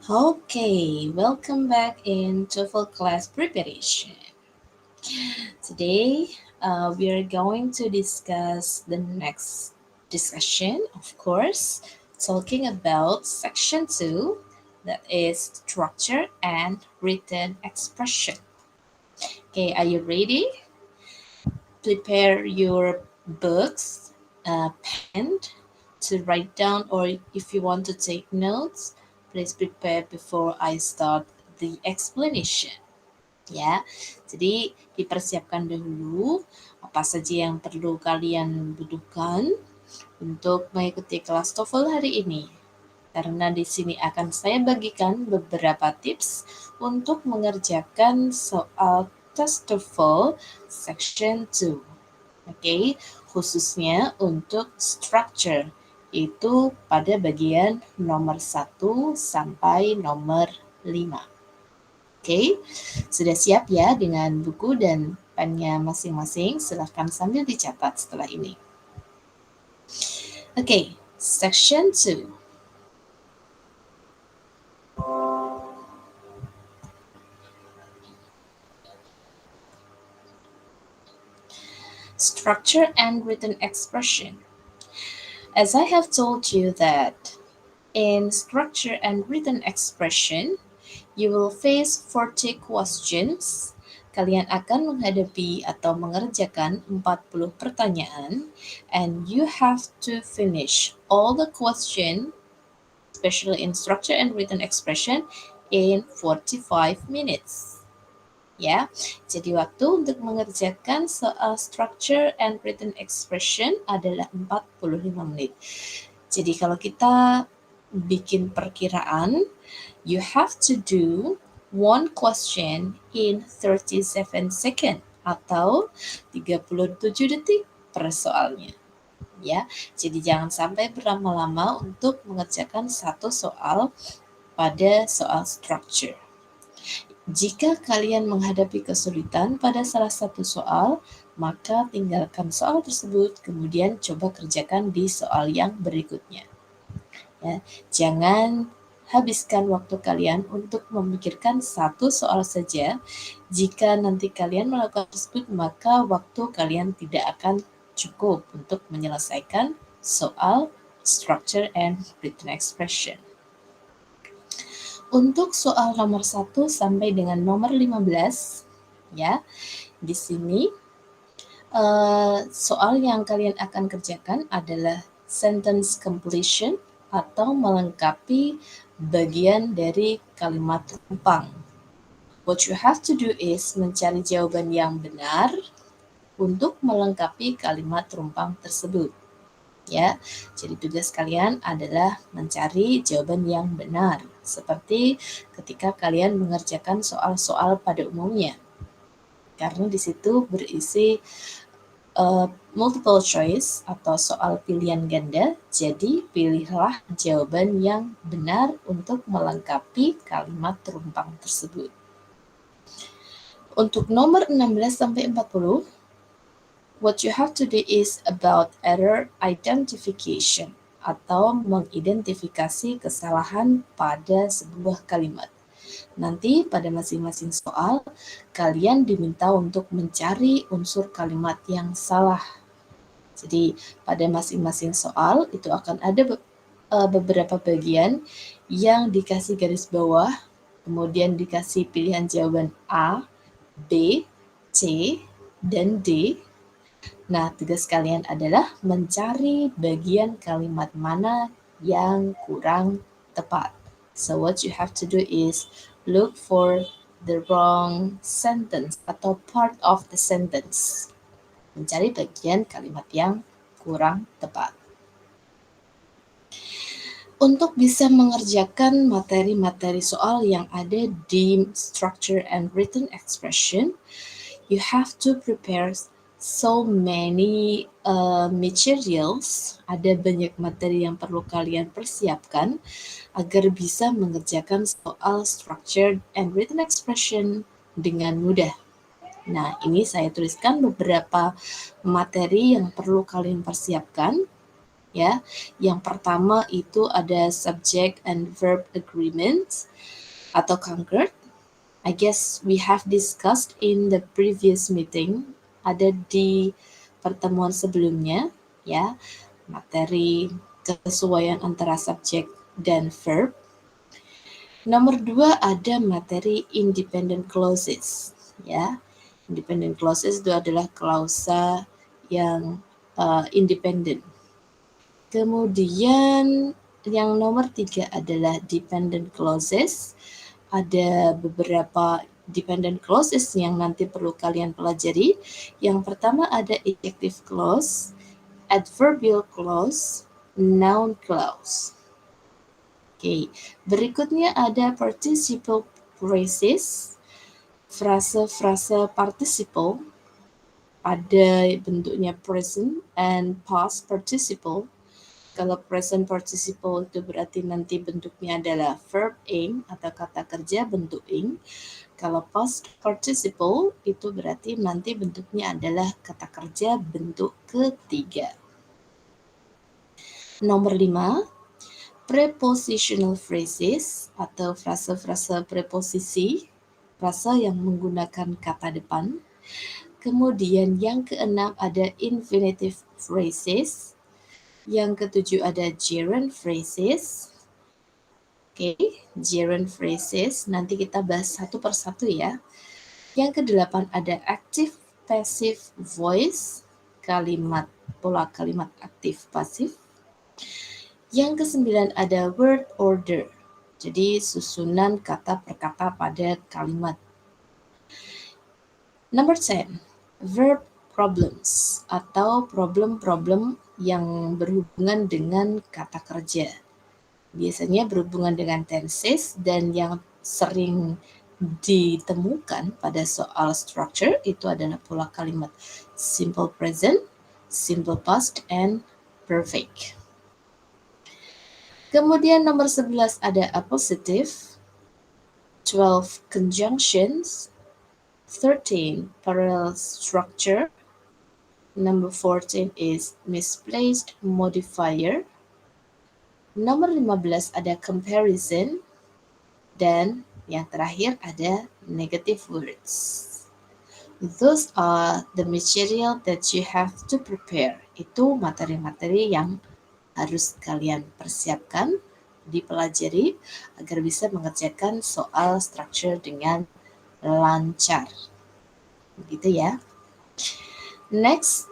Okay, welcome back in TOEFL class preparation. Today, we are going to discuss the next discussion, of course, talking about section 2, that is structure and written expression. Okay, are you ready? Prepare your books, pen to write down, or if you want to take notes, please prepare before I start the explanation. Ya, jadi dipersiapkan dahulu apa saja yang perlu kalian butuhkan untuk mengikuti kelas TOEFL hari ini. Karena di sini akan saya bagikan beberapa tips untuk mengerjakan soal tes TOEFL section 2. Oke, khususnya untuk structure itu pada bagian nomor 1 sampai nomor 5. Oke, sudah siap ya dengan buku dan pennya masing-masing? Silahkan sambil dicatat setelah ini. Oke, section 2. Structure and written expression. As I have told you that in structure and written expression, you will face 40 questions. Kalian akan menghadapi atau mengerjakan 40 pertanyaan, and you have to finish all the question, especially in structure and written expression, in 45 minutes. Ya, jadi waktu untuk mengerjakan soal structure and written expression adalah 45 menit. Jadi kalau kita bikin perkiraan, you have to do one question in 37 second atau 37 detik per soalnya. Ya, jadi jangan sampai berlama-lama untuk mengerjakan satu soal pada soal structure. Jika kalian menghadapi kesulitan pada salah satu soal, maka tinggalkan soal tersebut, kemudian coba kerjakan di soal yang berikutnya. Ya, jangan habiskan waktu kalian untuk memikirkan satu soal saja. Jika nanti kalian melakukan tersebut, maka waktu kalian tidak akan cukup untuk menyelesaikan soal structure and written expression. Untuk soal nomor 1 sampai dengan nomor 15, ya, di sini soal yang kalian akan kerjakan adalah sentence completion atau melengkapi bagian dari kalimat tumpang. What you have to do is mencari jawaban yang benar untuk melengkapi kalimat tumpang tersebut. Ya, jadi tugas kalian adalah mencari jawaban yang benar, seperti ketika kalian mengerjakan soal-soal pada umumnya. Karena di situ berisi multiple choice atau soal pilihan ganda, jadi pilihlah jawaban yang benar untuk melengkapi kalimat terumpang tersebut. Untuk nomor 16 sampai 40, what you have to do is about error identification atau mengidentifikasi kesalahan pada sebuah kalimat. Nanti pada masing-masing soal, kalian diminta untuk mencari unsur kalimat yang salah. Jadi pada masing-masing soal itu akan ada beberapa bagian yang dikasih garis bawah, kemudian dikasih pilihan jawaban A, B, C, dan D. Nah, tugas kalian adalah mencari bagian kalimat mana yang kurang tepat. So what you have to do is look for the wrong sentence atau part of the sentence. Mencari bagian kalimat yang kurang tepat. Untuk bisa mengerjakan materi-materi soal yang ada di structure and written expression, you have to prepare so many materials, ada banyak materi yang perlu kalian persiapkan agar bisa mengerjakan soal structured and written expression dengan mudah. Nah, ini saya tuliskan beberapa materi yang perlu kalian persiapkan. ya. Yang pertama itu ada subject and verb agreement atau concord. I guess we have discussed in the previous meeting, ada di pertemuan sebelumnya, ya, materi kesesuaian antara subjek dan verb. Nomor 2 ada materi independent clauses, ya. Independent clauses itu adalah klausa yang independen. Kemudian yang nomor 3 adalah dependent clauses. Ada beberapa dependent clauses yang nanti perlu kalian pelajari. Yang pertama ada adjective clause, adverbial clause, noun clause. Oke, berikutnya ada participle phrases, frase-frase participle, ada bentuknya present and past participle. Kalau present participle itu berarti nanti bentuknya adalah verb aim atau kata kerja bentuk ing. Kalau past participle itu berarti nanti bentuknya adalah kata kerja bentuk ketiga. Nomor 5, prepositional phrases atau frase-frase preposisi, frase yang menggunakan kata depan. Kemudian yang keenam ada infinitive phrases. Yang ketujuh ada gerund phrases. Oke, gerund phrases nanti kita bahas satu persatu ya. Yang kedelapan ada active passive voice, pola kalimat aktif pasif. Yang kesembilan ada word order, jadi susunan kata per kata pada kalimat. Number 10, verb problems atau problem-problem yang berhubungan dengan kata kerja. Biasanya berhubungan dengan tenses dan yang sering ditemukan pada soal structure itu adalah pola kalimat simple present, simple past, and perfect. Kemudian nomor 11 ada appositive, 12 conjunctions, 13 parallel structure, number 14 is misplaced modifier, nomor 15 ada comparison, dan yang terakhir ada negative words. Those are the material that you have to prepare. Itu materi-materi yang harus kalian persiapkan, dipelajari agar bisa mengerjakan soal structure dengan lancar. Begitu ya. Next,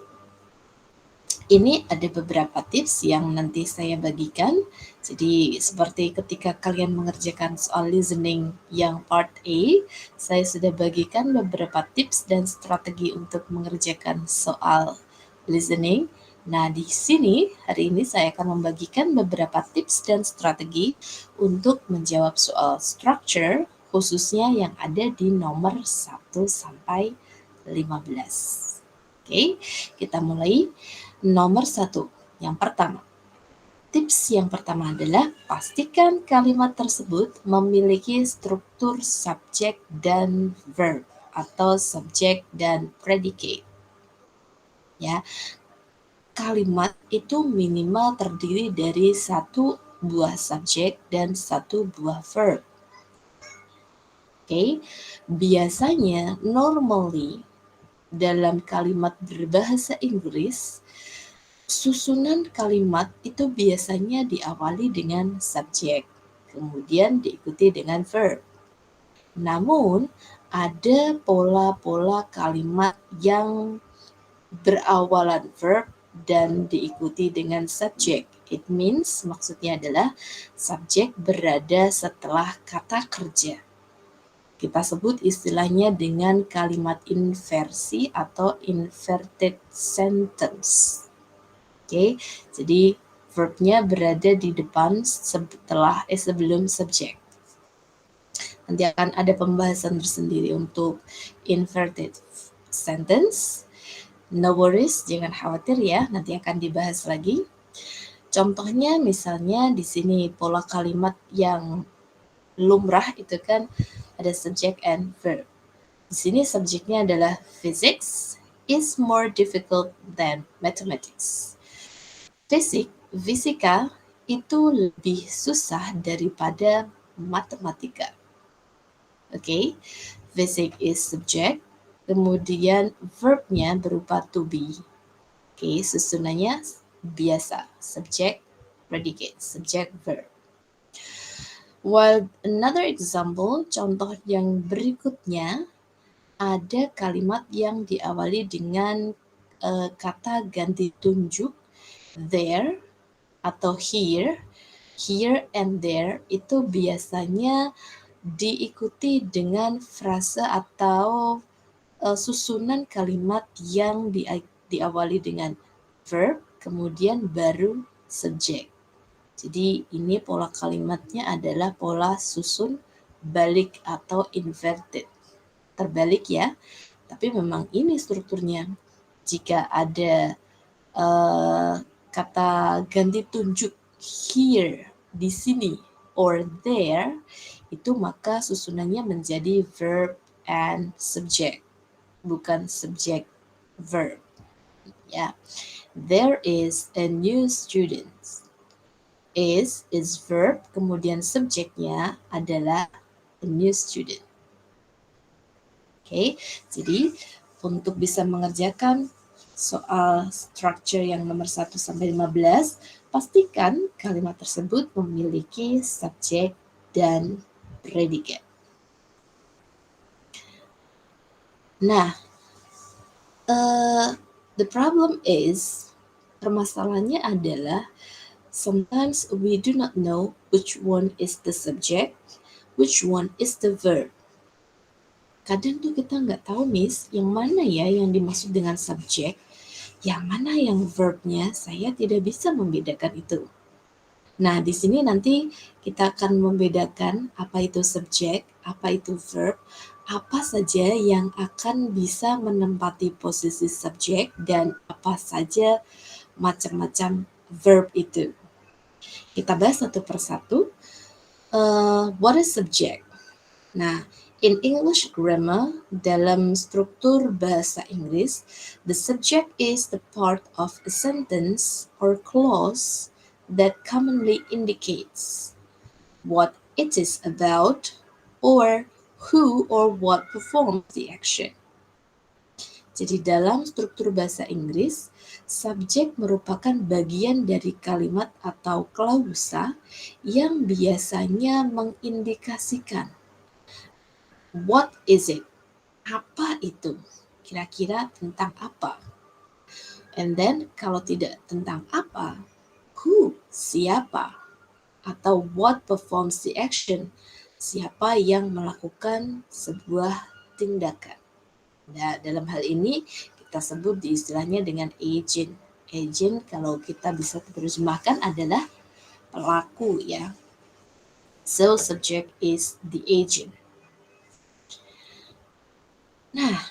ini ada beberapa tips yang nanti saya bagikan. Jadi seperti ketika kalian mengerjakan soal listening yang part A, saya sudah bagikan beberapa tips dan strategi untuk mengerjakan soal listening. Nah, di sini hari ini saya akan membagikan beberapa tips dan strategi untuk menjawab soal structure, khususnya yang ada di nomor 1 sampai 15. Oke, kita mulai. Nomor 1, yang pertama. Tips yang pertama adalah pastikan kalimat tersebut memiliki struktur subjek dan verb atau subjek dan predicate. Ya, kalimat itu minimal terdiri dari satu buah subjek dan satu buah verb. Oke, biasanya normally dalam kalimat berbahasa Inggris, susunan kalimat itu biasanya diawali dengan subjek, kemudian diikuti dengan verb. Namun, ada pola-pola kalimat yang berawalan verb dan diikuti dengan subjek. It means, maksudnya adalah subjek berada setelah kata kerja. Kita sebut istilahnya dengan kalimat inversi atau inverted sentence. Oke, jadi verbnya berada di depan sebelum subjek. Nanti akan ada pembahasan tersendiri untuk inverted sentence. No worries, jangan khawatir ya, nanti akan dibahas lagi. Contohnya misalnya di sini pola kalimat yang lumrah itu kan ada subject and verb. Di sini subjeknya adalah physics is more difficult than mathematics. Physics Fisika itu lebih susah daripada matematika. Oke, Fisik is subject, kemudian verbnya berupa to be. Oke, susunannya biasa, subject, predicate, subject, verb. While another example, contoh yang berikutnya, ada kalimat yang diawali dengan kata ganti tunjuk there atau here. Here and there itu biasanya diikuti dengan frase atau susunan kalimat yang diawali dengan verb, kemudian baru subjek. Jadi ini pola kalimatnya adalah pola susun balik atau inverted. Terbalik ya, tapi memang ini strukturnya. Jika ada kata ganti tunjuk here di sini or there, itu maka susunannya menjadi verb and subject, bukan subject verb. Ya, there is a new student. Is verb, kemudian subjeknya adalah a new student. Oke, jadi untuk bisa mengerjakan soal structure yang nomor 1 sampai 15, pastikan kalimat tersebut memiliki subjek dan predicate. Nah, the problem is, permasalahannya adalah sometimes we do not know which one is the subject, which one is the verb. Kadang tuh kita nggak tahu, Miss, yang mana ya yang dimaksud dengan subjek, yang mana yang verbnya, saya tidak bisa membedakan itu. Nah, di sini nanti kita akan membedakan apa itu subjek, apa itu verb, apa saja yang akan bisa menempati posisi subjek, dan apa saja macam-macam verb itu. Kita bahas satu persatu. What is subject? Nah, in English grammar, dalam struktur bahasa Inggris, the subject is the part of a sentence or clause that commonly indicates what it is about or who or what performs the action. Jadi dalam struktur bahasa Inggris, subjek merupakan bagian dari kalimat atau klausa yang biasanya mengindikasikan what is it? Apa itu? Kira-kira tentang apa? And then kalau tidak tentang apa, who? Siapa? Atau what performs the action? Siapa yang melakukan sebuah tindakan? Nah, dalam hal ini kita sebut di istilahnya dengan agent. Agent kalau kita bisa terjemahkan adalah pelaku ya. So subject is the agent. Nah,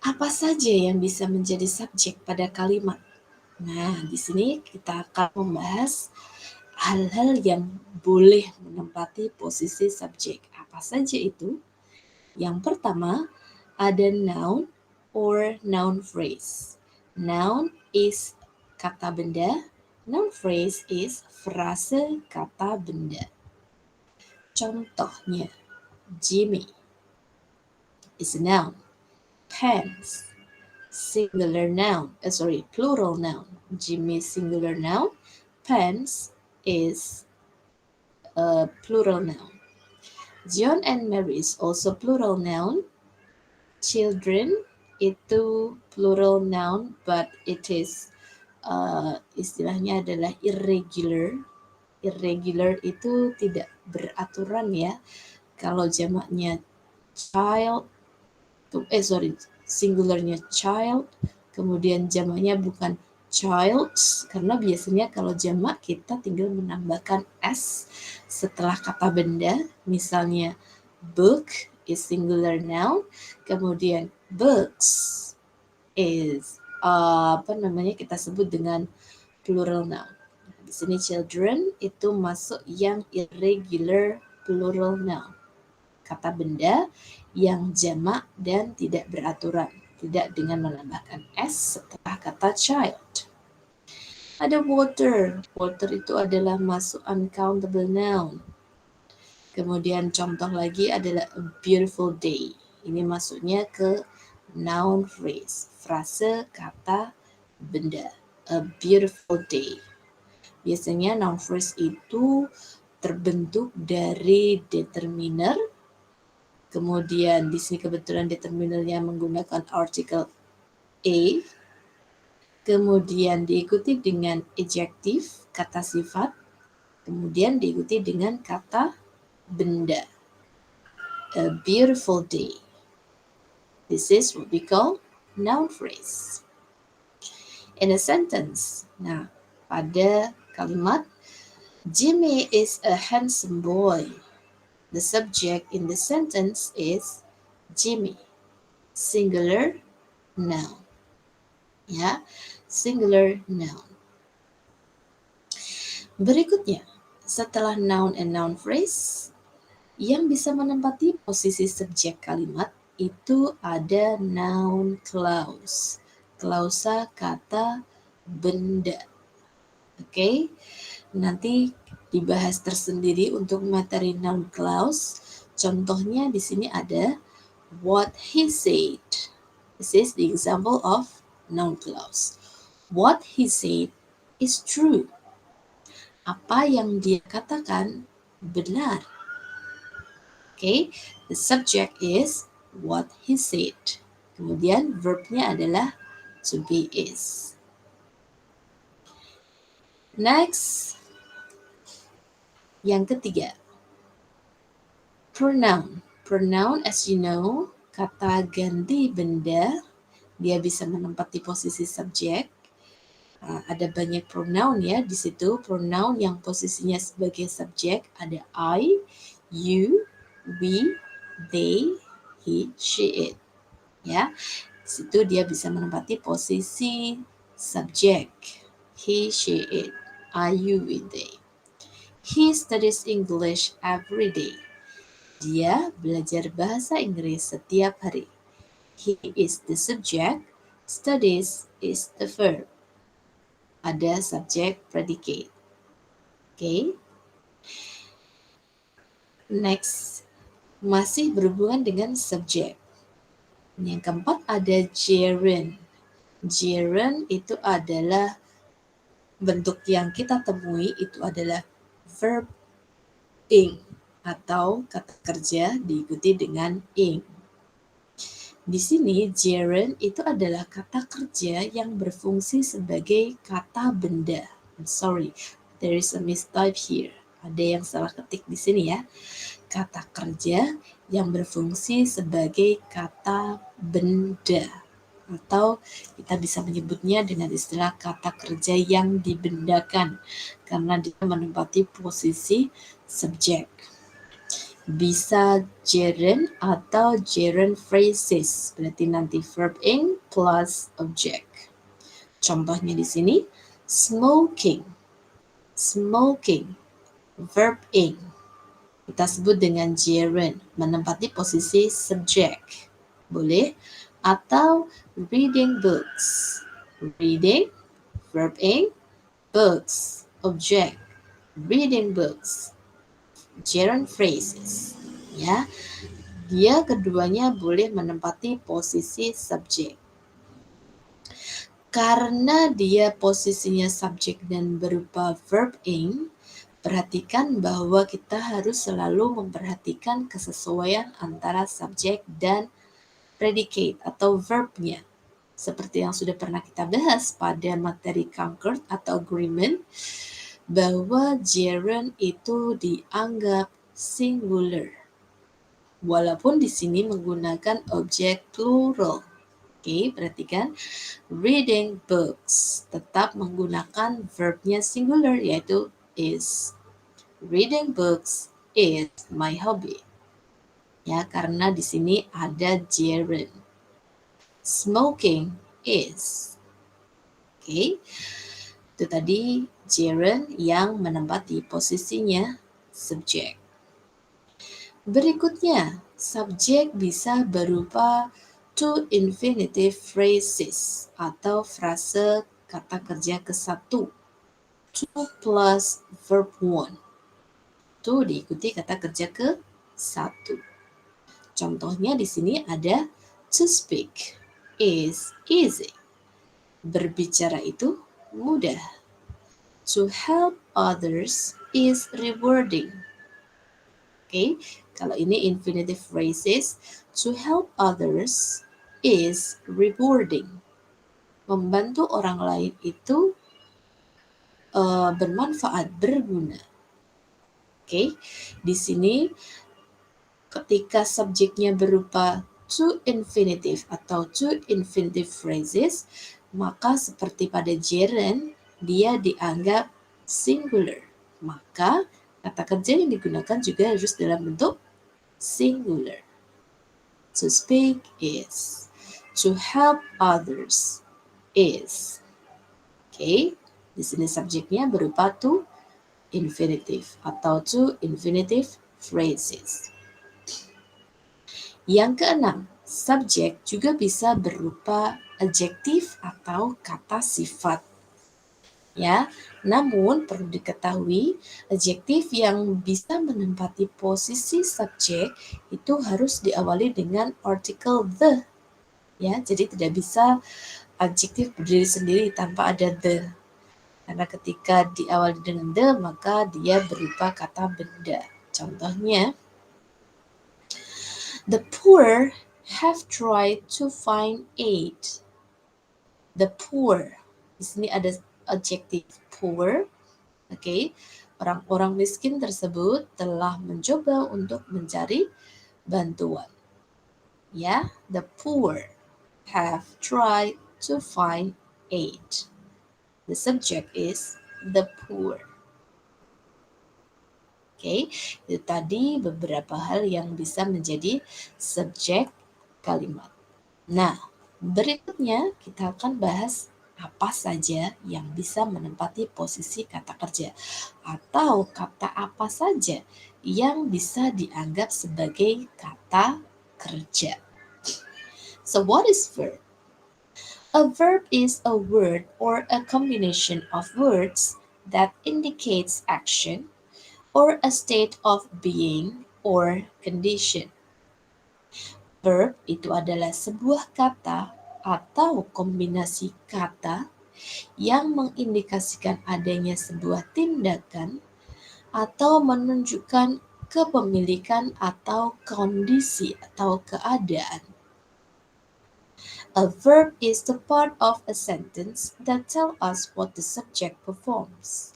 apa saja yang bisa menjadi subjek pada kalimat? Nah, di sini kita akan membahas hal-hal yang boleh menempati posisi subjek. Apa saja itu? Yang pertama, ada noun or noun phrase. Noun is kata benda, noun phrase is frase kata benda. Contohnya, Jimmy is a noun. Pants, plural noun. Jimmy singular noun. Pants is a plural noun. John and Mary is also plural noun. Children itu plural noun, but it is istilahnya adalah irregular. Irregular itu tidak beraturan ya. Kalau jamaknya child, singularnya child, kemudian jamaknya bukan childs, karena biasanya kalau jamak kita tinggal menambahkan s setelah kata benda. Misalnya book is singular noun, kemudian books is kita sebut dengan plural noun. Di sini children itu masuk yang irregular plural noun, kata benda yang jamak dan tidak beraturan, tidak dengan menambahkan s setelah kata child. Ada water. Water itu adalah masuk uncountable noun. Kemudian contoh lagi adalah a beautiful day. Ini masuknya ke noun phrase, frase kata benda. A beautiful day. Biasanya noun phrase itu terbentuk dari determiner. Kemudian di sini kebetulan determinernya menggunakan article a. Kemudian diikuti dengan adjektif, kata sifat. Kemudian diikuti dengan kata benda. A beautiful day. This is what we call noun phrase. In a sentence. Nah, pada kalimat Jimmy is a handsome boy. The subject in the sentence is Jimmy. Singular noun. Ya, singular noun. Berikutnya, setelah noun and noun phrase, yang bisa menempati posisi subjek kalimat itu ada noun clause. Klausa kata benda. Oke, nanti dibahas tersendiri untuk materi noun clause. Contohnya di sini ada what he said. This is the example of noun clause. What he said is true. Apa yang dia katakan benar. Okay, the subject is what he said. Kemudian verbnya adalah to be is. Next, yang ketiga, pronoun. Pronoun, as you know, kata ganti benda, dia bisa menempati posisi subjek. Ada banyak pronoun ya di situ. Pronoun yang posisinya sebagai subjek ada I, you, we, they, he, she, it. Ya, di situ dia bisa menempati posisi subjek. He, she, it, I, you, we, they. He studies English every day. Dia belajar bahasa Inggris setiap hari. He is the subject, studies is the verb. Ada subjek predicate. Okay. Next, masih berhubungan dengan subjek. Yang keempat ada gerund. Gerund itu adalah bentuk yang kita temui itu adalah verb ing atau kata kerja diikuti dengan ing. Di sini gerund itu adalah kata kerja yang berfungsi sebagai kata benda. I'm sorry, there is a mistype here. Ada yang salah ketik di sini ya. Kata kerja yang berfungsi sebagai kata benda. Atau kita bisa menyebutnya dengan istilah kata kerja yang dibendakan. Karena dia menempati posisi subjek. Bisa gerund atau gerund phrases. Berarti nanti verb ing plus object. Contohnya di sini, smoking. Smoking. Verb ing. Kita sebut dengan gerund. Menempati posisi subjek. Boleh. Atau reading books. Reading. Verb ing. Books. Object. Reading books. Gerund phrases, ya, dia keduanya boleh menempati posisi subjek. Karena dia posisinya subjek dan berupa verb ing, perhatikan bahwa kita harus selalu memperhatikan kesesuaian antara subjek dan predicate atau verbnya. Seperti yang sudah pernah kita bahas pada materi concord atau agreement, bahwa gerund itu dianggap singular. Walaupun di sini menggunakan objek plural. Oke, perhatikan. Reading books tetap menggunakan verbnya singular yaitu is. Reading books is my hobby. Ya, karena di sini ada gerund. Smoking is. Oke. Itu tadi gerund yang menempati posisinya subjek. Berikutnya, subjek bisa berupa to infinitive phrases atau frase kata kerja ke-1. to plus verb one. Tuh diikuti kata kerja ke satu. Contohnya di sini ada to speak is easy. Berbicara itu mudah. To help others is rewarding. Oke, kalau ini infinitive phrases, to help others is rewarding. Membantu orang lain itu bermanfaat, berguna. Oke, di sini ketika subjeknya berupa to infinitive atau to infinitive phrases, maka seperti pada gerund, dia dianggap singular. Maka kata kerja yang digunakan juga harus dalam bentuk singular. To speak is, to help others is. Oke, di sini subjeknya berupa to infinitive atau to infinitive phrases. Yang keenam, subjek juga bisa berupa adjektif atau kata sifat. Ya, namun perlu diketahui adjektif yang bisa menempati posisi subjek itu harus diawali dengan artikel the. Ya, jadi tidak bisa adjektif berdiri sendiri tanpa ada the. Karena ketika diawali dengan the, maka dia berupa kata benda. Contohnya, the poor have tried to find aid. The poor. Di sini ada adjektif poor. Oke. Orang-orang miskin tersebut telah mencoba untuk mencari bantuan. Ya, the poor have tried to find aid. The subject is the poor. Oke, itu tadi beberapa hal yang bisa menjadi subjek kalimat. Nah, berikutnya kita akan bahas apa saja yang bisa menempati posisi kata kerja atau kata apa saja yang bisa dianggap sebagai kata kerja. So what is verb? A verb is a word or a combination of words that indicates action or a state of being or condition. Verb itu adalah sebuah kata atau kombinasi kata yang mengindikasikan adanya sebuah tindakan atau menunjukkan kepemilikan atau kondisi atau keadaan. A verb is the part of a sentence that tell us what the subject performs.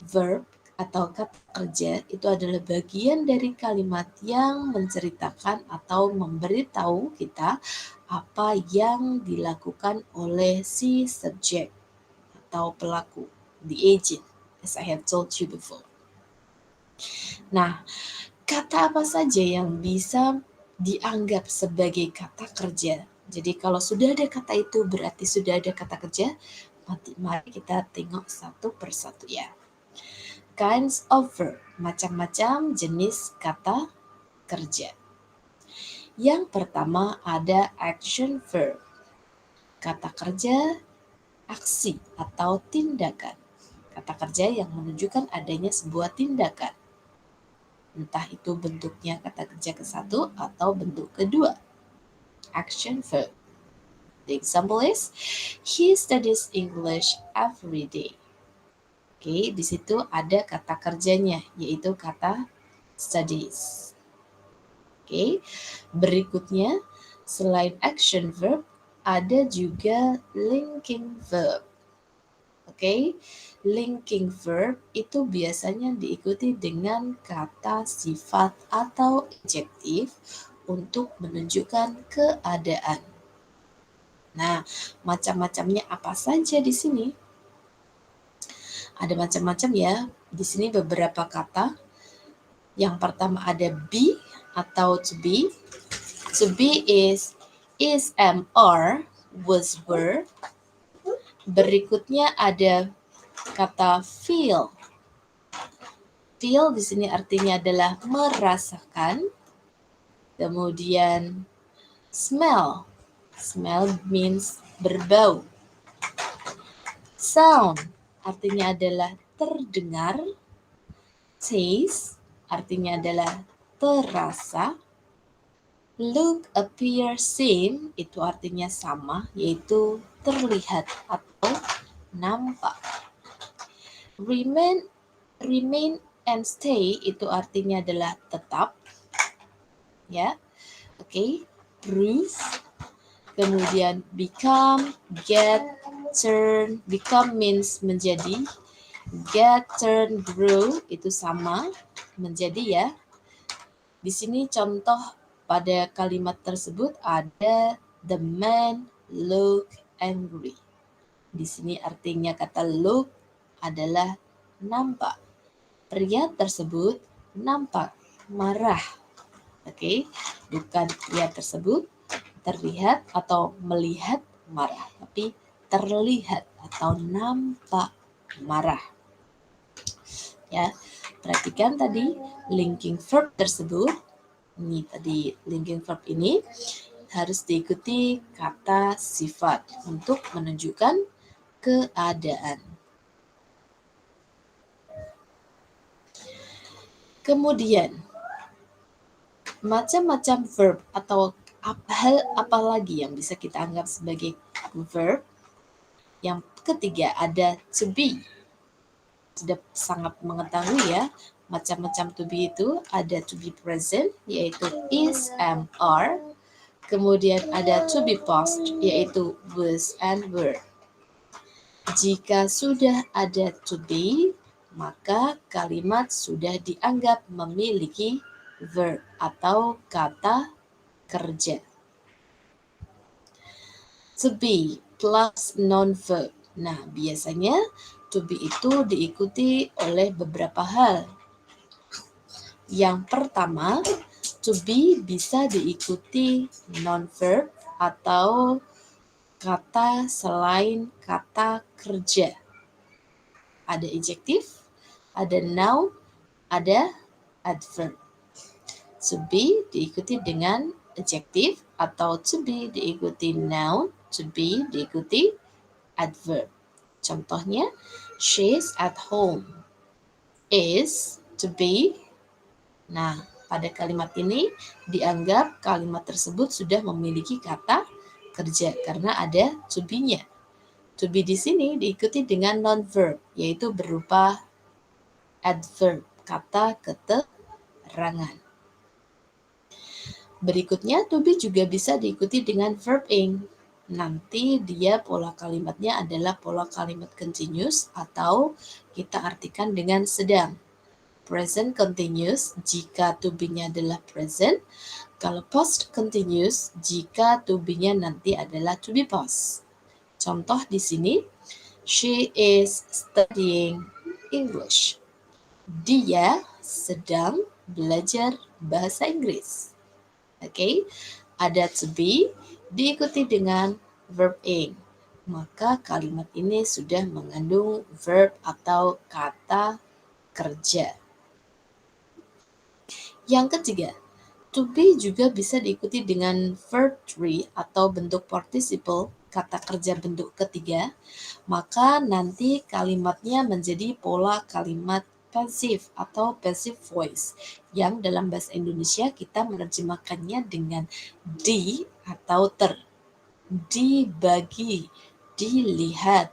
Verb atau kata kerja itu adalah bagian dari kalimat yang menceritakan atau memberitahu kita apa yang dilakukan oleh si subjek atau pelaku, the agent, as I have told you before. Nah, kata apa saja yang bisa dianggap sebagai kata kerja? Jadi kalau sudah ada kata itu berarti sudah ada kata kerja. Mari kita tengok satu persatu ya. Kinds of verb, macam-macam jenis kata kerja. Yang pertama ada action verb. Kata kerja aksi atau tindakan. Kata kerja yang menunjukkan adanya sebuah tindakan. Entah itu bentuknya kata kerja ke satu atau bentuk kedua. Action verb. The example is, he studies English every day. Oke, di situ ada kata kerjanya, yaitu kata studies. Oke, berikutnya selain action verb, ada juga linking verb. Oke, linking verb itu biasanya diikuti dengan kata sifat atau adjektif untuk menunjukkan keadaan. Nah, macam-macamnya apa saja di sini? Ada macam-macam ya. Di sini beberapa kata. Yang pertama ada be atau to be. To be is am, are, was, were. Berikutnya ada kata feel. Feel di sini artinya adalah merasakan. Kemudian smell. Smell means berbau. Sound artinya adalah terdengar. Taste artinya adalah terasa. Look, appear, seem itu artinya sama, yaitu terlihat atau nampak. Remain, remain and stay itu artinya adalah tetap, ya. Oke, prove. Kemudian become, get, turn. Become means menjadi. Get, turn, grow itu sama, menjadi ya. Di sini contoh pada kalimat tersebut ada the man look angry. Di sini artinya kata look adalah nampak. Pria tersebut nampak marah. Oke, bukan pria tersebut terlihat atau melihat marah, tapi terlihat atau nampak marah. Ya, perhatikan tadi linking verb tersebut. Ini tadi linking verb ini harus diikuti kata sifat untuk menunjukkan keadaan. Kemudian, macam-macam verb atau hal apa lagi yang bisa kita anggap sebagai verb? Yang ketiga ada to be. Sudah sangat mengetahui ya, macam-macam to be itu ada to be present, yaitu is, am, are. Kemudian ada to be past, yaitu was and were. Jika sudah ada to be, maka kalimat sudah dianggap memiliki verb atau kata kerja. To be plus non-verb. Nah, biasanya to be itu diikuti oleh beberapa hal. Yang pertama, to be bisa diikuti non-verb atau kata selain kata kerja. Ada adjektif, ada noun, ada adverb. To be diikuti dengan adjektif atau to be diikuti noun, to be diikuti adverb. Contohnya, she's at home. Is to be. Nah, pada kalimat ini dianggap kalimat tersebut sudah memiliki kata kerja karena ada to be-nya. To be di sini diikuti dengan non-verb, yaitu berupa adverb, kata keterangan. Berikutnya, to be juga bisa diikuti dengan verb ing. Nanti dia pola kalimatnya adalah pola kalimat continuous atau kita artikan dengan sedang. Present continuous jika to be-nya adalah present. Kalau past continuous jika to be-nya nanti adalah to be past. Contoh di sini, she is studying English. Dia sedang belajar bahasa Inggris. Oke, ada to be diikuti dengan verb ing. Maka kalimat ini sudah mengandung verb atau kata kerja. Yang ketiga, to be juga bisa diikuti dengan verb 3 atau bentuk participle, kata kerja bentuk ketiga, maka nanti kalimatnya menjadi pola kalimat pasif atau passive voice, yang dalam bahasa Indonesia kita menerjemahkannya dengan di atau ter. Dibagi, dilihat,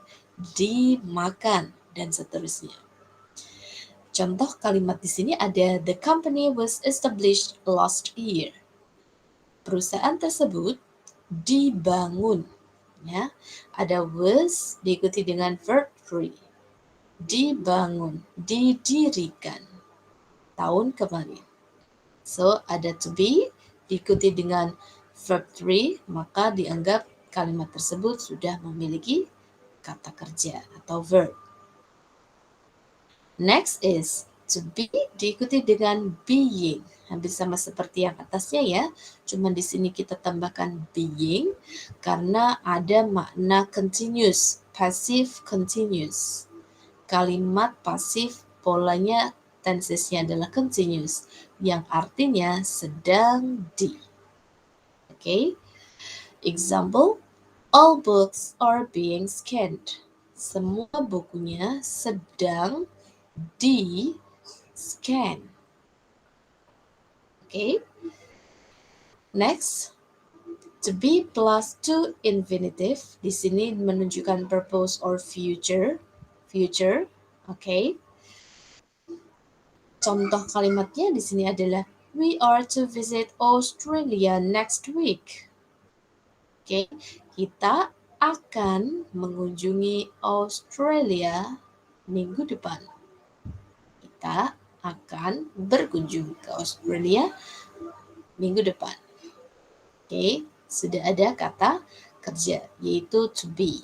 dimakan, dan seterusnya. Contoh kalimat di sini ada the company was established last year. Perusahaan tersebut dibangun. Ya, ada was diikuti dengan verb 3. Dibangun, didirikan tahun kemarin. So, ada to be diikuti dengan verb 3, maka dianggap kalimat tersebut sudah memiliki kata kerja atau verb. Next is to be diikuti dengan being. Hampir sama seperti yang atasnya ya. Cuma di sini kita tambahkan being karena ada makna continuous, passive continuous. Kalimat pasif polanya tensesnya adalah continuous yang artinya sedang di. Oke. Example, all books are being scanned. semua bukunya sedang di-scan. Oke. Next, to be plus to infinitive di sini menunjukkan purpose or future. Oke. Contoh kalimatnya di sini adalah we are to visit Australia next week. Oke, kita akan mengunjungi Australia minggu depan. Kita akan berkunjung ke Australia minggu depan. Oke, sudah ada kata kerja, yaitu to be.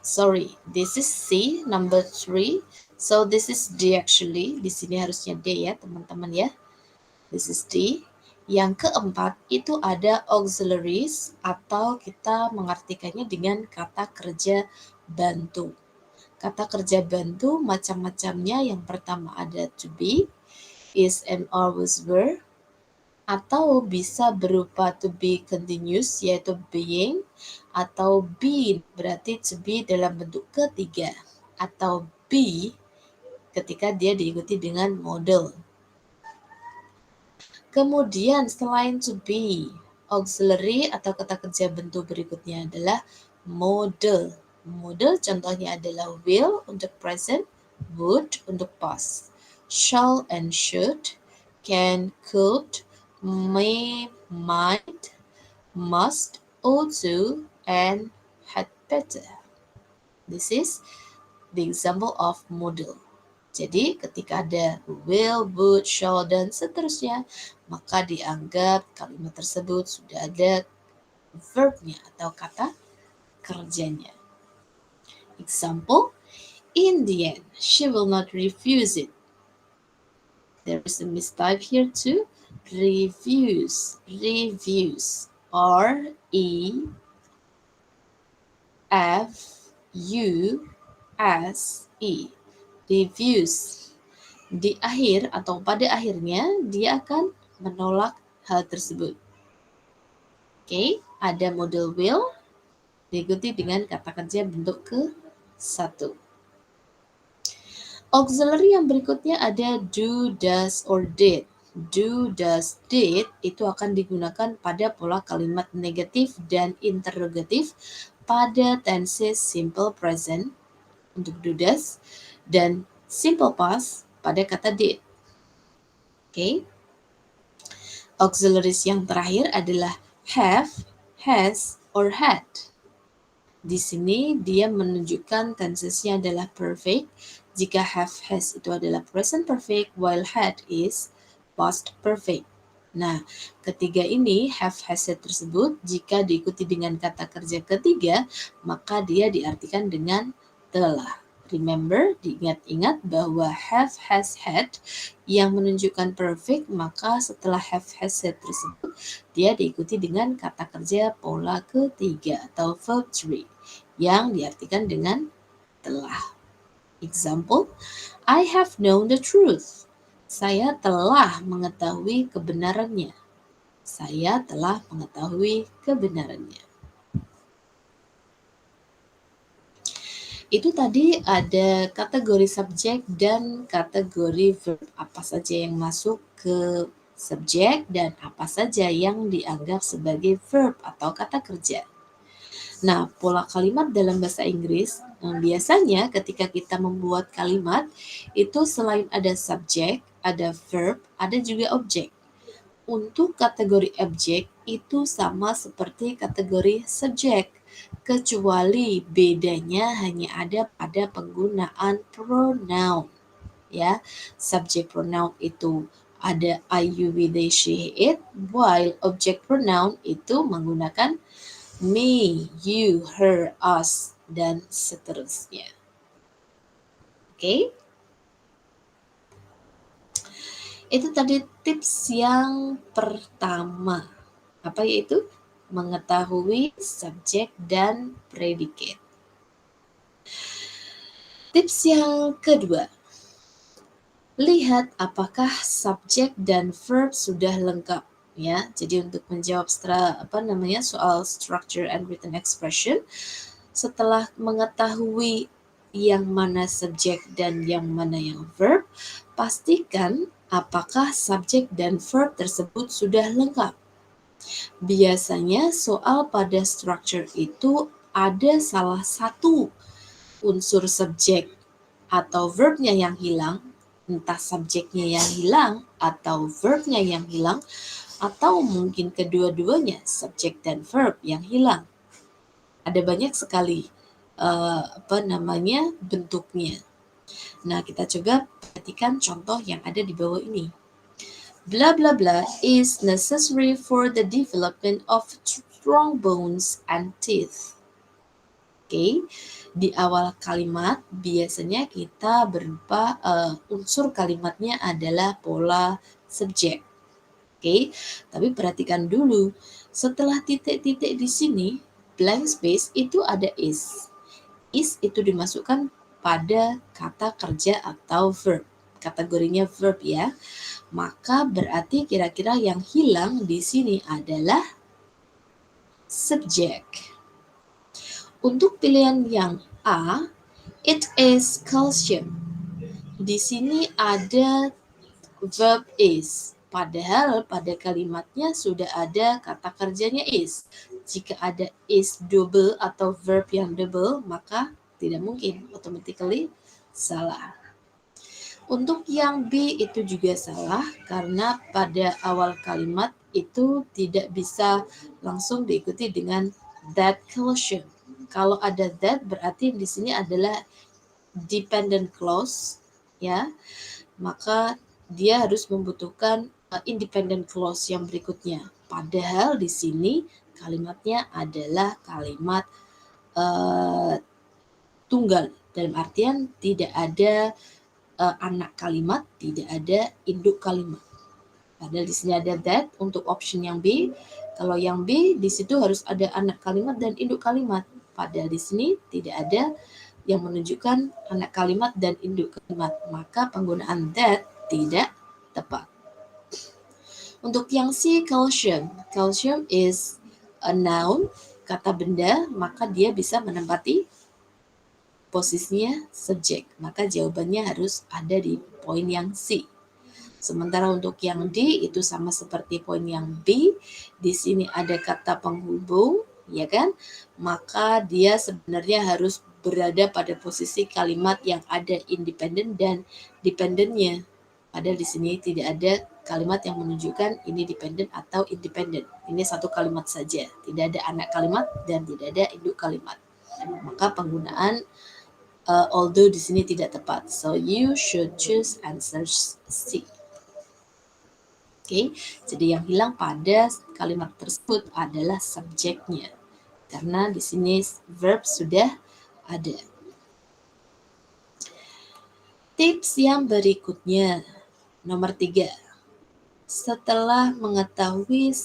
Sorry, this is C, number 3. So this is D actually. Di sini harusnya D ya, teman-teman ya. This is D. Yang keempat itu ada auxiliaries atau kita mengartikannya dengan kata kerja bantu. Kata kerja bantu macam-macamnya. Yang pertama ada to be, is and always were, atau bisa berupa to be continuous yaitu being, atau be berarti to be dalam bentuk ketiga, atau be ketika dia diikuti dengan model. Kemudian selain to be, auxiliary atau kata kerja bentuk berikutnya adalah model. Model contohnya adalah will untuk present, would untuk past, shall and should, can, could, may, might, must, ought to, and had better. This is the example of model. Jadi ketika ada will, would, shall, dan seterusnya, maka dianggap kalimat tersebut sudah ada verbnya atau kata kerjanya. Example, in the end, she will not refuse it. There is a mistype here too. Refuse. R-E-F-U-S-E. Refuse. Di akhir atau pada akhirnya dia akan menolak hal tersebut. Oke, ada model will diikuti dengan kata kerja bentuk ke-1. Auxiliary yang berikutnya ada do, does, or did. Do, does, did itu akan digunakan pada pola kalimat negatif dan interrogatif pada tenses simple present untuk do, does, dan simple past pada kata did. Oke. Auxiliaries yang terakhir adalah have, has, or had. Di sini dia menunjukkan tensesnya adalah perfect. Jika have, has itu adalah present perfect, while had is past perfect. Nah, ketiga ini have, has, had tersebut jika diikuti dengan kata kerja ketiga, maka dia diartikan dengan telah. Remember, diingat-ingat bahwa have, has, had yang menunjukkan perfect, maka setelah have, has, had tersebut, dia diikuti dengan kata kerja pola ketiga atau verb 3 yang diartikan dengan telah. Example, I have known the truth. Saya telah mengetahui kebenarannya. Saya telah mengetahui kebenarannya. Itu tadi ada kategori subjek dan kategori verb. Apa saja yang masuk ke subjek dan apa saja yang dianggap sebagai verb atau kata kerja. Nah, pola kalimat dalam bahasa Inggris, biasanya ketika kita membuat kalimat, itu selain ada subjek, ada verb, ada juga objek. Untuk kategori objek, itu sama seperti kategori subjek, kecuali bedanya hanya ada pada penggunaan pronoun. Ya, subject pronoun itu ada I, you, we, they, she, it, while object pronoun itu menggunakan me, you, her, us, dan seterusnya. Oke? Itu tadi tips yang pertama. Apa yaitu? Mengetahui subjek dan predikat. Tips yang kedua. Lihat apakah subjek dan verb sudah lengkap. ya. Jadi untuk menjawab soal structure and written expression, setelah mengetahui yang mana subjek dan yang mana yang verb, pastikan apakah subjek dan verb tersebut sudah lengkap. Biasanya soal pada structure itu ada salah satu unsur subjek atau verbnya yang hilang, entah subjeknya yang hilang atau verbnya yang hilang, atau mungkin kedua-duanya subjek dan verb yang hilang. Ada banyak sekali bentuknya. Nah, kita coba perhatikan contoh yang ada di bawah ini. Blah blah blah is necessary for the development of strong bones and teeth. Oke, di awal kalimat biasanya kita berupa unsur kalimatnya adalah pola subjek. Oke, tapi perhatikan dulu, setelah titik-titik di sini, blank space itu ada is. Is itu dimasukkan pada kata kerja atau verb. Kategorinya verb ya. Maka berarti kira-kira yang hilang di sini adalah subjek. Untuk pilihan yang A, it is calcium. Di sini ada verb is. Padahal pada kalimatnya sudah ada kata kerjanya is. Jika ada is double atau verb yang double, maka tidak mungkin, automatically salah. Untuk yang B itu juga salah karena pada awal kalimat itu tidak bisa langsung diikuti dengan that calcium. Kalau ada that berarti di sini adalah dependent clause ya. Maka dia harus membutuhkan independent clause yang berikutnya. Padahal di sini kalimatnya adalah kalimat tunggal, dalam artian tidak ada anak kalimat, tidak ada induk kalimat. Padahal di sini ada that untuk option yang B. Kalau yang B di situ harus ada anak kalimat dan induk kalimat. Padahal di sini tidak ada yang menunjukkan anak kalimat dan induk kalimat. Maka penggunaan that tidak tepat. Untuk yang C, calcium. Calcium is a noun, kata benda, maka dia bisa menempati posisinya subjek. Maka jawabannya harus ada di poin yang C. Sementara untuk yang D itu sama seperti poin yang B. Di sini ada kata penghubung, ya kan? Maka dia sebenarnya harus berada pada posisi kalimat yang ada independen dan dependennya. Padahal di sini tidak ada kalimat yang menunjukkan ini dependen atau independen. Ini satu kalimat saja, tidak ada anak kalimat dan tidak ada induk kalimat. Maka penggunaan although di sini tidak tepat. So you should choose answer C. Oke, jadi yang hilang pada kalimat tersebut adalah subjeknya. Karena di sini verb sudah ada. Tips yang berikutnya, nomor 3. Setelah mengetahui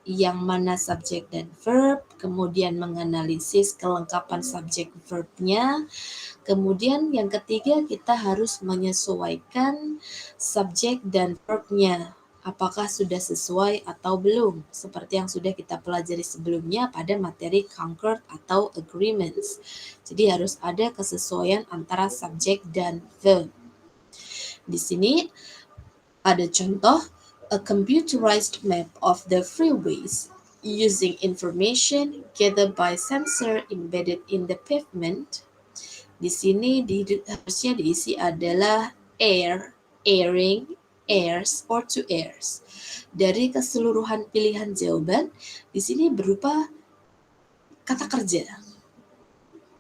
yang mana subjek dan verb, kemudian menganalisis kelengkapan subjek verbnya, kemudian yang ketiga kita harus menyesuaikan subjek dan verbnya. Apakah sudah sesuai atau belum, seperti yang sudah kita pelajari sebelumnya pada materi concord atau agreements. Jadi harus ada kesesuaian antara subjek dan verb. Di sini ada contoh, a computerized map of the freeways using information gathered by sensor embedded in the pavement. Di sini harusnya diisi adalah air, airing, airs, or to airs. Dari keseluruhan pilihan jawaban, di sini berupa kata kerja.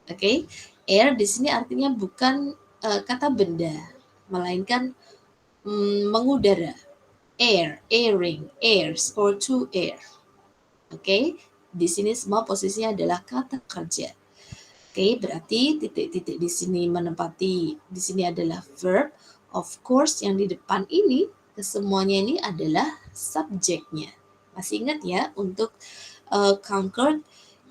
Oke, air di sini artinya bukan kata benda, melainkan mengudara. Air, airing, airs, or to air. Oke, di sini semua posisinya adalah kata kerja. Oke, berarti titik-titik di sini menempati, di sini adalah verb. Of course, yang di depan ini, kesemuanya ini adalah subjeknya. Masih ingat ya, untuk concord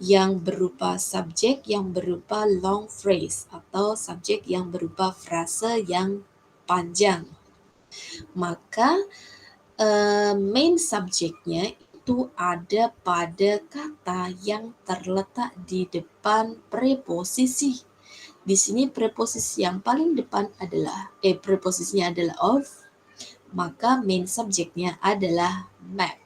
yang berupa subjek yang berupa long phrase atau subjek yang berupa frase yang panjang. Maka main subjeknya itu ada pada kata yang terletak di depan preposisi. Di sini preposisi yang paling depan adalah preposisinya adalah of, maka main subjeknya adalah map.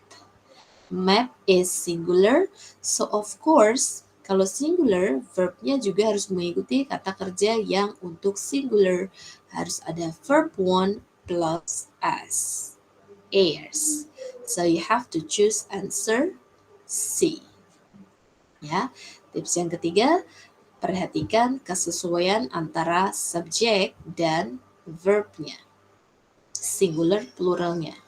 Map is singular, so of course kalau singular verbnya juga harus mengikuti kata kerja yang untuk singular, harus ada verb one plus s, airs. So you have to choose answer C. Ya, tips yang ketiga, perhatikan kesesuaian antara subjek dan verbnya, singular pluralnya.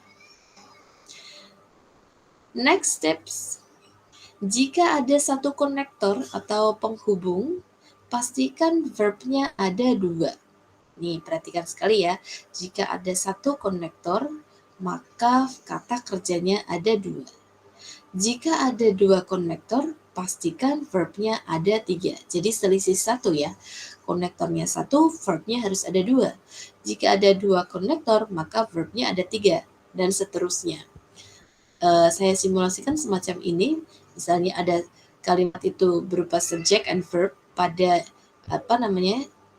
Next tips, jika ada satu konektor atau penghubung, pastikan verbnya ada dua. Nih, perhatikan sekali ya. Jika ada satu konektor, maka kata kerjanya ada dua. Jika ada dua konektor, pastikan verbnya ada tiga. Jadi selisih satu ya. Konektornya satu, verbnya harus ada dua. Jika ada dua konektor, maka verbnya ada tiga. Dan seterusnya. Saya simulasikan semacam ini. Misalnya ada kalimat itu berupa subject and verb pada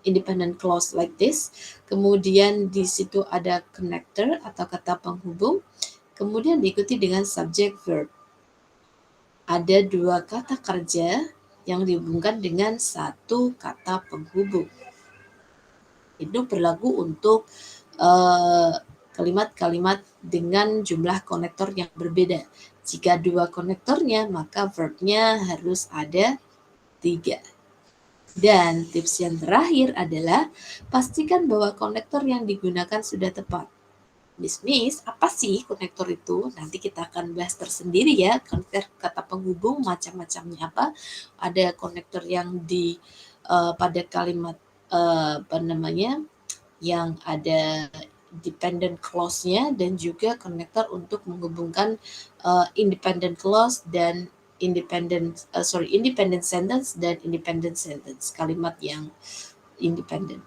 independent clause like this. Kemudian di situ ada connector atau kata penghubung. Kemudian diikuti dengan subject verb. Ada dua kata kerja yang dihubungkan dengan satu kata penghubung. Itu berlaku untuk kalimat-kalimat dengan jumlah konektor yang berbeda. Jika dua konektornya, maka verbnya harus ada tiga. Dan tips yang terakhir adalah pastikan bahwa konektor yang digunakan sudah tepat. Miss, apa sih konektor itu? Nanti kita akan bahas tersendiri ya, konektor kata penghubung macam-macamnya apa. Ada konektor yang di pada kalimat yang ada dependent clause-nya dan juga konektor untuk menghubungkan independent clause dan independent sentence dan independent sentence, kalimat yang independent.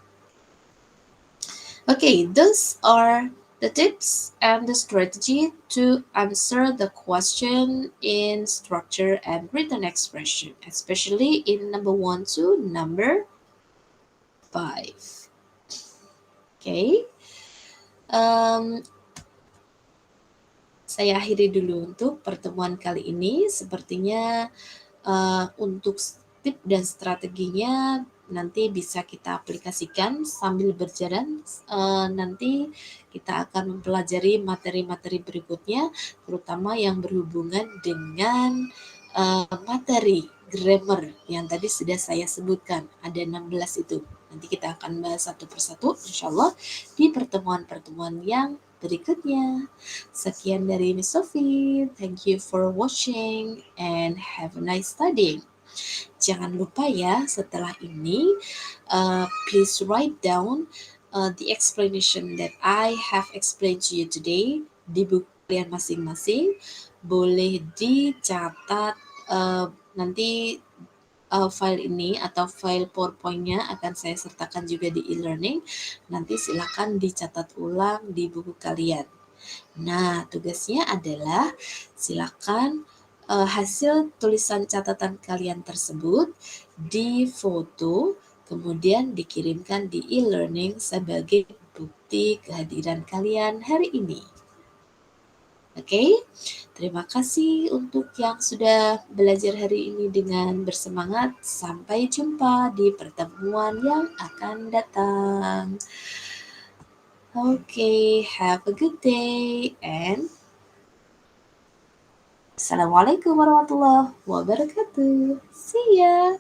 Okay, those are the tips and the strategy to answer the question in structure and written expression, especially in number 1 to number 5. Okay. Saya akhiri dulu untuk pertemuan kali ini. Sepertinya untuk tip dan strateginya nanti bisa kita aplikasikan sambil berjalan. Nanti kita akan mempelajari materi-materi berikutnya, terutama yang berhubungan dengan materi grammar yang tadi sudah saya sebutkan. Ada 16 itu. Nanti kita akan bahas satu persatu insya Allah di pertemuan-pertemuan yang berikutnya. Sekian dari Miss Sophie. Thank you for watching and have a nice studying. Jangan lupa ya, setelah ini please write down the explanation that I have explained to you today di buku kalian masing-masing. Boleh dicatat nanti file ini atau file PowerPoint-nya akan saya sertakan juga di e-learning. Nanti silakan dicatat ulang di buku kalian. Nah, tugasnya adalah silakan hasil tulisan catatan kalian tersebut difoto, kemudian dikirimkan di e-learning sebagai bukti kehadiran kalian hari ini. Oke, terima kasih untuk yang sudah belajar hari ini dengan bersemangat. Sampai jumpa di pertemuan yang akan datang. Okay, have a good day and Assalamualaikum warahmatullahi wabarakatuh. See ya.